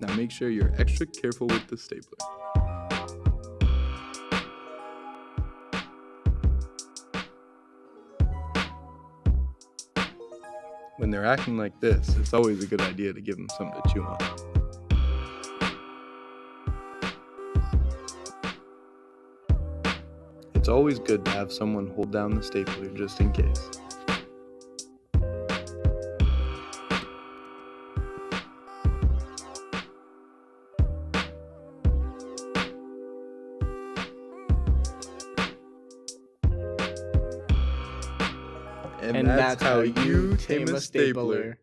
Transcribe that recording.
Now make sure you're extra careful with the stapler. When they're acting like this, it's always a good idea to give them something to chew on. It's always good to have someone hold down the stapler just in case. And that's how you tame a stapler.